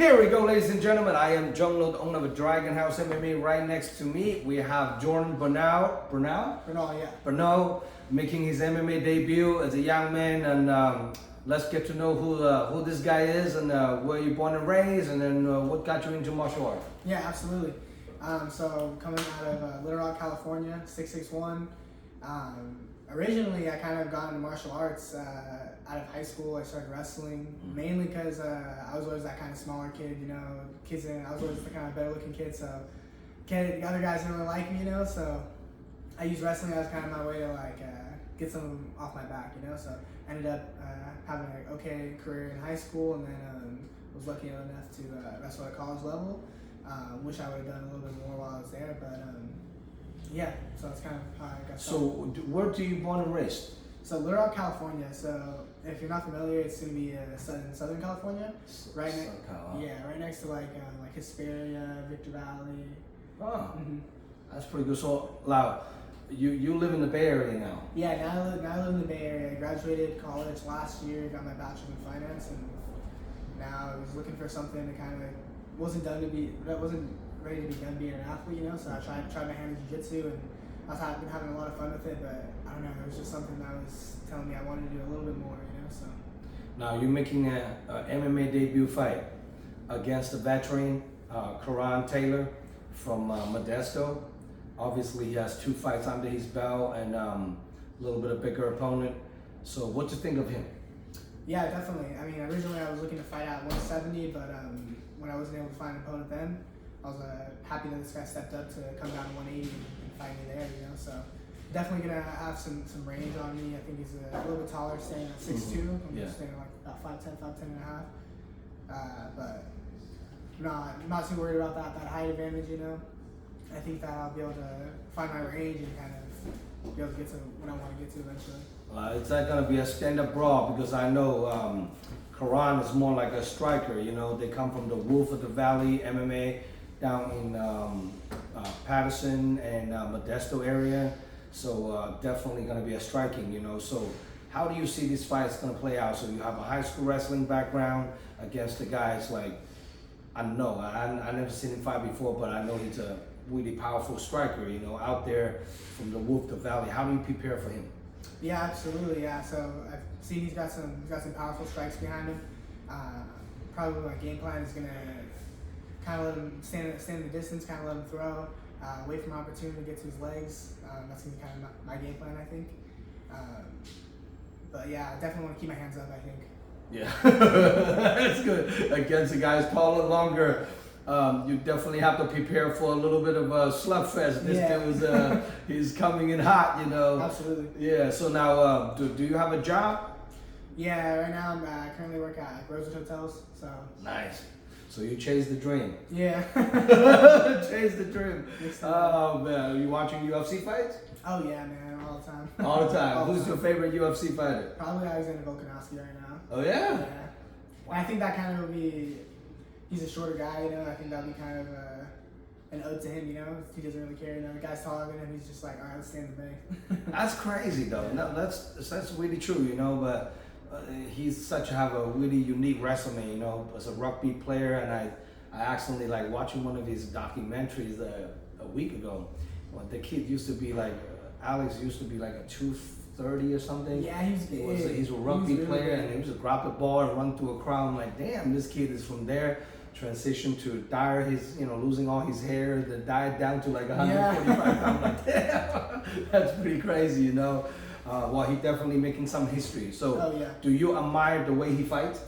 Here we go, ladies and gentlemen. I am Junglo, the owner of Dragon House MMA. Right next to me, we have Joedan Bernal. Bernal, yeah. Bernal making his MMA debut as a young man, and let's get to know who this guy is and where you born and raised, and then what got you into martial art. Yeah, absolutely. So coming out of Little Rock, California, 661. Originally, I kind of got into martial arts out of high school. I started wrestling mainly because I was always that kind of smaller kid, I was always the kind of better looking kid, so the other guys didn't really like me, so I used wrestling as kind of my way to get something off my back, so I ended up having an okay career in high school, and then was lucky enough to wrestle at college level. Wish I would have done a little bit more while I was there, but yeah, so that's kind of how I got started. So where do you born and raised? So Little Rock, California. So if you're not familiar, it's gonna be Southern California, right next to like Hesperia, Victor Valley. Oh, that's pretty good. So, Lau, you live in the Bay Area now? Yeah, now I live in the Bay Area. I graduated college last year, got my bachelor's in finance, and now I was looking for something to kind of wasn't ready to be done being an athlete, So I tried my hand in jiu-jitsu, and I've been having a lot of fun with it, but I don't know, it was just something that was telling me I wanted to do a little bit more, So now you're making an MMA debut fight against a veteran, Karan Taylor from Modesto. Obviously, he has 2 fights under his belt and a little bit of bigger opponent. So what do you think of him? Yeah, definitely. I mean, originally I was looking to fight at 170, but when I wasn't able to find an opponent then, I was happy that this guy stepped up to come down to 180 and fight me there, So definitely gonna have some range on me. I think he's a little bit taller, staying at 6'2". I'm just staying like about 5'10", 5'10 and a half. But not too worried about that height advantage, I think that I'll be able to find my range and kind of be able to get to what I want to get to eventually. It's not gonna be a stand-up brawl because I know Karan is more like a striker. They come from the Wolf of the Valley MMA down in Patterson and Modesto area. So definitely gonna be a striking, So how do you see this fight is gonna play out? So you have a high school wrestling background against the guys like, I know, I never seen him fight before, but I know he's a really powerful striker, out there from the Wolf of the Valley. How do you prepare for him? Yeah, absolutely. Yeah, so I've seen he's got some powerful strikes behind him. Probably my game plan is gonna kind of let him stand in the distance, kind of let him throw, wait for an opportunity to get to his legs. That's gonna be kind of my game plan, I think. But yeah, I definitely want to keep my hands up, I think. Yeah, that's good. Against the guys taller, longer, you definitely have to prepare for a little bit of a slugfest. This dude he's coming in hot, Absolutely. Yeah. So now, do you have a job? Yeah, right now I'm currently work at Rosewood Hotels. So nice. So you chase the dream. Yeah. Chase the dream. Oh man, are you watching UFC fights? Oh yeah, man, all the time. All the time. Who's your favorite UFC fighter? Probably Alexander Volkanovski right now. Oh yeah. Yeah. I think that kind of would be. He's a shorter guy, I think that'd be kind of an ode to him, He doesn't really care, The guy's taller than him. He's just like, all right, let's stay in the bay. That's crazy though. No, that's really true, But he's have a really unique resume, As a rugby player, and I accidentally watching one of his documentaries a week ago. When the kid used to be Alex used to be like a 230 or something. Yeah, he's a rugby player, really, and he used to grab the ball and run through a crowd. I'm like, damn, this kid is from there. Transition to dye his, losing all his hair, the diet down to 145 pounds. I'm like, damn, that's pretty crazy, Well, he definitely making some history. So, do you admire the way he fights?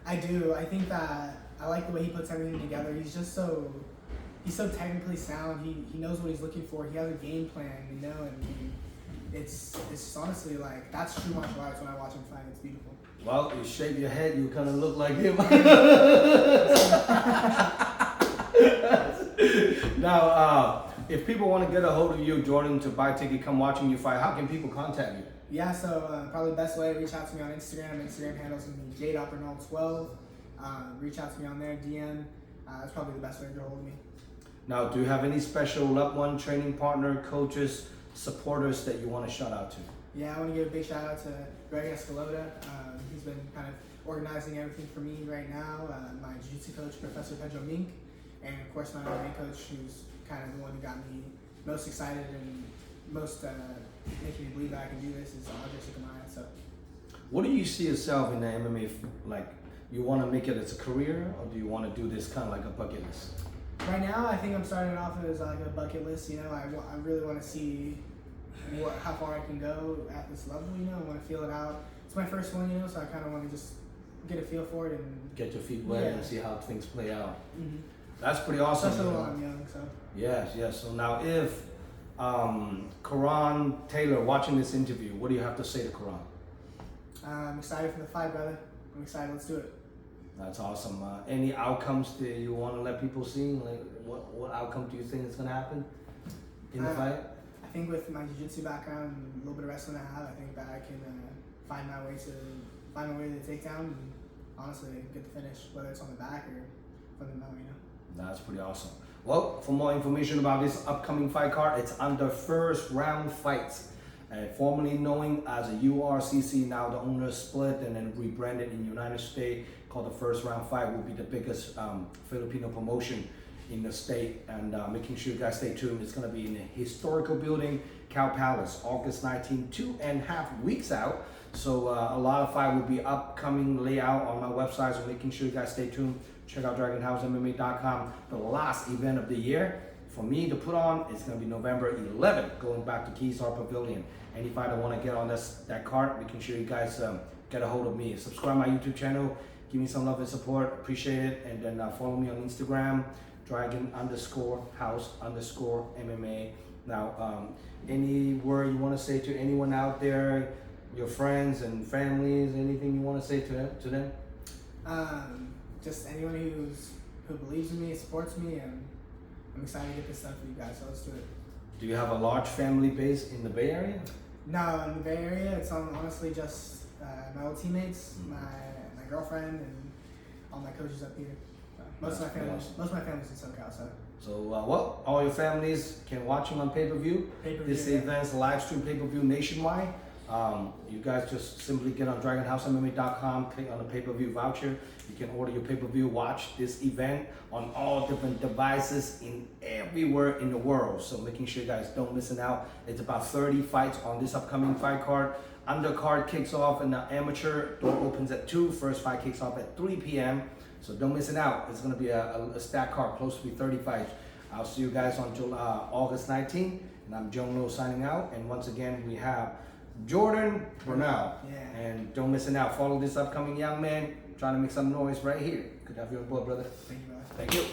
I do. I think that I like the way he puts everything together. He's so technically sound. He knows what he's looking for. He has a game plan, and it's honestly that's true martial arts. When I watch him fight, it's beautiful. Well, you shave your head, you kind of look like him. Now, if people want to get a hold of you, Joedan, to buy a ticket, come watching you fight, how can people contact you? Yeah, so probably the best way, reach out to me on Instagram. Instagram handles me Joedan Bernal 12. Reach out to me on there, DM. That's probably the best way to get a hold of me. Now, do you have any special loved one, training partner, coaches, supporters that you want to shout out to? Yeah, I want to give a big shout out to Greg Escalota. He's been kind of organizing everything for me right now. My jiu-jitsu coach, Professor Pedro Mink, and of course my MMA coach, who's kind of the one who got me most excited and most making me believe that I can do this, is Andre. So, what do you see yourself in the MMA? Like, you want to make it as a career, or do you want to do this kind of like a bucket list? right now, I think I'm starting it off as like a bucket list. You know, I really want to see how far I can go at this level. You know, I want to feel it out. It's my first one, you know, so I kind of want to just get a feel for it and get your feet wet and see how things play out. Mm-hmm. That's pretty awesome. Especially while I'm young, so. Yes. So now, if Karan Taylor watching this interview, what do you have to say to Karan? I'm excited for the fight, brother. I'm excited. Let's do it. That's awesome. Any outcomes that you want to let people see? Like, what outcome do you think is going to happen in the fight? I think with my jiu-jitsu background and a little bit of wrestling I have, I think that I can find my way to the takedown and honestly get the finish, whether it's on the back or from the mount, you know. That's pretty awesome. Well, for more information about this upcoming fight card, it's under First Round Fights. Formerly known as a URCC, now the owner split and then rebranded in the United States, called the First Round Fight, will be the biggest Filipino promotion in the state. And making sure you guys stay tuned. It's going to be in a historical building, Cow Palace, August 19, 2.5 weeks out. So a lot of fight will be upcoming layout on my website, so making sure you guys stay tuned. Check out DragonHouseMMA.com. The last event of the year for me to put on is going to be November 11th, going back to Keystar Pavilion. Any fighter want to get on that card, making sure you guys get a hold of me. Subscribe my YouTube channel, give me some love and support, appreciate it, and then follow me on Instagram, Dragon_House_MMA. Now, any word you want to say to anyone out there, your friends and families, anything you want to say to them? Just anyone who believes in me, supports me, and I'm excited to get this done for you guys, so let's do it. Do you have a large family base in the Bay Area? No, in the Bay Area, it's honestly just my old teammates, my girlfriend, and all my coaches up here. Most of my family's in SoCal, so. So, well, all your families can watch them on pay-per-view. This event's live stream pay-per-view nationwide. You guys just simply get on DragonHouseMMA.com, click on the pay-per-view voucher. You can order your pay-per-view, watch this event on all different devices in everywhere in the world. So making sure you guys don't miss out. It's about 30 fights on this upcoming fight card. Undercard kicks off in the amateur. Door opens at 2. First fight kicks off at 3 p.m. So don't miss it out. It's going to be a stacked card, close to be 30 fights. I'll see you guys on August 19th. And I'm Joe Lo signing out. And once again, we have Joedan Bernal. Yeah. And don't miss it out. Follow this upcoming young man trying to make some noise right here. Good to have you on board, brother. Thank you, brother. Thank you.